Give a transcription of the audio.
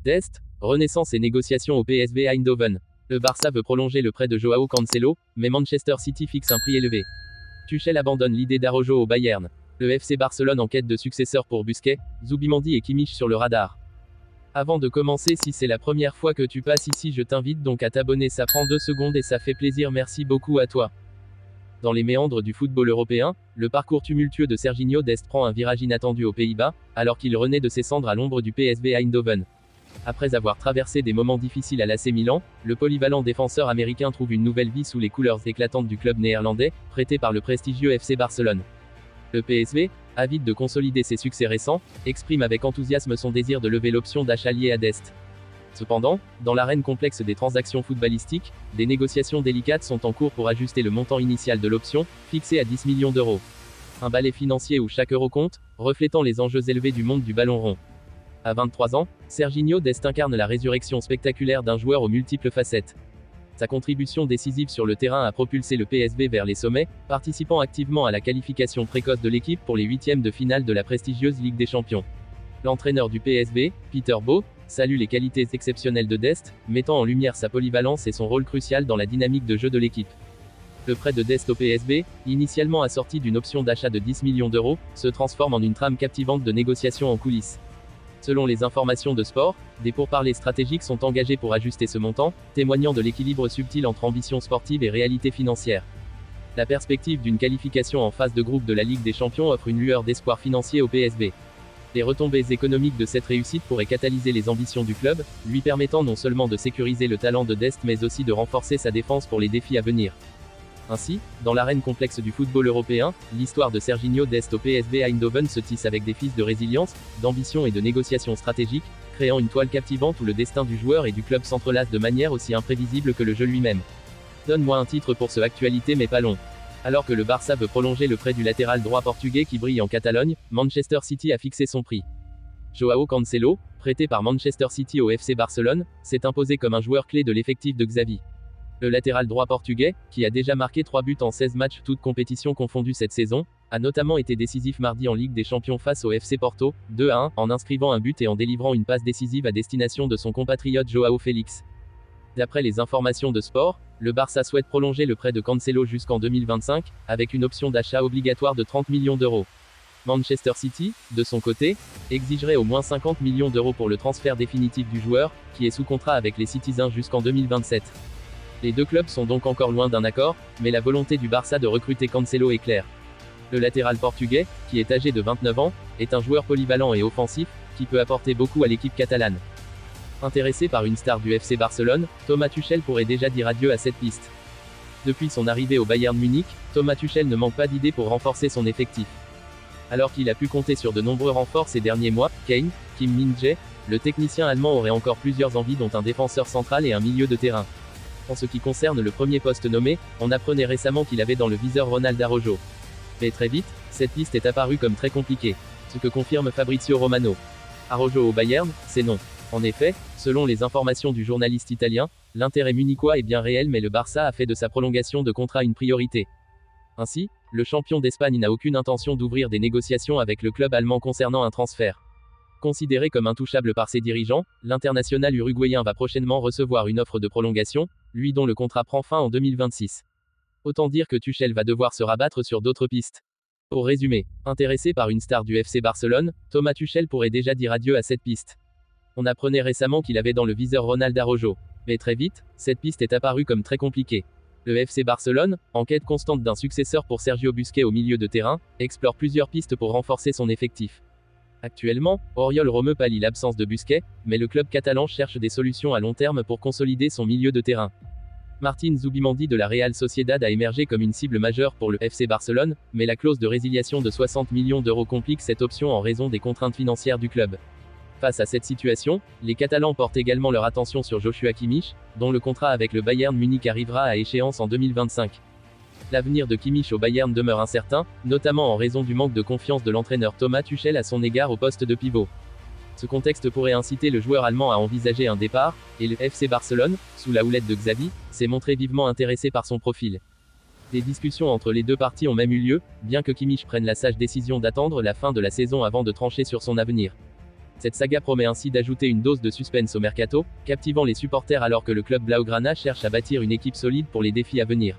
Dest, renaissance et négociations au PSV Eindhoven. Le Barça veut prolonger le prêt de Joao Cancelo, mais Manchester City fixe un prix élevé. Tuchel abandonne l'idée d'Araujo au Bayern. Le FC Barcelone en quête de successeur pour Busquets, Zubimendi et Kimmich sur le radar. Avant de commencer, si c'est la première fois que tu passes ici, je t'invite donc à t'abonner, ça prend 2 secondes et ça fait plaisir, merci beaucoup à toi. Dans les méandres du football européen, le parcours tumultueux de Serginho Dest prend un virage inattendu aux Pays-Bas, alors qu'il renaît de ses cendres à l'ombre du PSV Eindhoven. Après avoir traversé des moments difficiles à l'AC Milan, le polyvalent défenseur américain trouve une nouvelle vie sous les couleurs éclatantes du club néerlandais, prêté par le prestigieux FC Barcelone. Le PSV, avide de consolider ses succès récents, exprime avec enthousiasme son désir de lever l'option d'achat liée à Dest. Cependant, dans l'arène complexe des transactions footballistiques, des négociations délicates sont en cours pour ajuster le montant initial de l'option, fixé à 10 millions d'euros. Un balai financier où chaque euro compte, reflétant les enjeux élevés du monde du ballon rond. À 23 ans, Serginho Dest incarne la résurrection spectaculaire d'un joueur aux multiples facettes. Sa contribution décisive sur le terrain a propulsé le PSV vers les sommets, participant activement à la qualification précoce de l'équipe pour les huitièmes de finale de la prestigieuse Ligue des Champions. L'entraîneur du PSV, Peter Bosz, salue les qualités exceptionnelles de Dest, mettant en lumière sa polyvalence et son rôle crucial dans la dynamique de jeu de l'équipe. Le prêt de Dest au PSV, initialement assorti d'une option d'achat de 10 millions d'euros, se transforme en une trame captivante de négociations en coulisses. Selon les informations de Sport, des pourparlers stratégiques sont engagés pour ajuster ce montant, témoignant de l'équilibre subtil entre ambition sportive et réalité financière. La perspective d'une qualification en phase de groupe de la Ligue des Champions offre une lueur d'espoir financier au PSV. Les retombées économiques de cette réussite pourraient catalyser les ambitions du club, lui permettant non seulement de sécuriser le talent de Dest mais aussi de renforcer sa défense pour les défis à venir. Ainsi, dans l'arène complexe du football européen, l'histoire de Serginho Dest au PSV Eindhoven se tisse avec des fils de résilience, d'ambition et de négociations stratégiques, créant une toile captivante où le destin du joueur et du club s'entrelacent de manière aussi imprévisible que le jeu lui-même. Donne-moi un titre pour ce actualité mais pas long. Alors que le Barça veut prolonger le prêt du latéral droit portugais qui brille en Catalogne, Manchester City a fixé son prix. Joao Cancelo, prêté par Manchester City au FC Barcelone, s'est imposé comme un joueur clé de l'effectif de Xavi. Le latéral droit portugais, qui a déjà marqué 3 buts en 16 matchs toutes compétitions confondues cette saison, a notamment été décisif mardi en Ligue des Champions face au FC Porto, 2-1, en inscrivant un but et en délivrant une passe décisive à destination de son compatriote Joao Félix. D'après les informations de Sport, le Barça souhaite prolonger le prêt de Cancelo jusqu'en 2025, avec une option d'achat obligatoire de 30 millions d'euros. Manchester City, de son côté, exigerait au moins 50 millions d'euros pour le transfert définitif du joueur, qui est sous contrat avec les Citizens jusqu'en 2027. Les deux clubs sont donc encore loin d'un accord, mais la volonté du Barça de recruter Cancelo est claire. Le latéral portugais, qui est âgé de 29 ans, est un joueur polyvalent et offensif, qui peut apporter beaucoup à l'équipe catalane. Intéressé par une star du FC Barcelone, Thomas Tuchel pourrait déjà dire adieu à cette piste. Depuis son arrivée au Bayern Munich, Thomas Tuchel ne manque pas d'idées pour renforcer son effectif. Alors qu'il a pu compter sur de nombreux renforts ces derniers mois, Kane, Kim Min-jae, le technicien allemand aurait encore plusieurs envies dont un défenseur central et un milieu de terrain. En ce qui concerne le premier poste nommé, on apprenait récemment qu'il avait dans le viseur Ronald Araujo. Mais très vite, cette liste est apparue comme très compliquée, ce que confirme Fabrizio Romano. Araujo au Bayern, c'est non. En effet, selon les informations du journaliste italien, l'intérêt munichois est bien réel mais le Barça a fait de sa prolongation de contrat une priorité. Ainsi, le champion d'Espagne n'a aucune intention d'ouvrir des négociations avec le club allemand concernant un transfert. Considéré comme intouchable par ses dirigeants, l'international uruguayen va prochainement recevoir une offre de prolongation, lui dont le contrat prend fin en 2026. Autant dire que Tuchel va devoir se rabattre sur d'autres pistes. Pour résumer, intéressé par une star du FC Barcelone, Thomas Tuchel pourrait déjà dire adieu à cette piste. On apprenait récemment qu'il avait dans le viseur Ronald Araujo. Mais très vite, cette piste est apparue comme très compliquée. Le FC Barcelone, en quête constante d'un successeur pour Sergio Busquets au milieu de terrain, explore plusieurs pistes pour renforcer son effectif. Actuellement, Oriol Romeu pallie l'absence de Busquets, mais le club catalan cherche des solutions à long terme pour consolider son milieu de terrain. Martin Zubimendi de la Real Sociedad a émergé comme une cible majeure pour le FC Barcelone, mais la clause de résiliation de 60 millions d'euros complique cette option en raison des contraintes financières du club. Face à cette situation, les Catalans portent également leur attention sur Joshua Kimmich, dont le contrat avec le Bayern Munich arrivera à échéance en 2025. L'avenir de Kimmich au Bayern demeure incertain, notamment en raison du manque de confiance de l'entraîneur Thomas Tuchel à son égard au poste de pivot. Ce contexte pourrait inciter le joueur allemand à envisager un départ, et le FC Barcelone, sous la houlette de Xavi, s'est montré vivement intéressé par son profil. Des discussions entre les deux parties ont même eu lieu, bien que Kimmich prenne la sage décision d'attendre la fin de la saison avant de trancher sur son avenir. Cette saga promet ainsi d'ajouter une dose de suspense au mercato, captivant les supporters alors que le club blaugrana cherche à bâtir une équipe solide pour les défis à venir.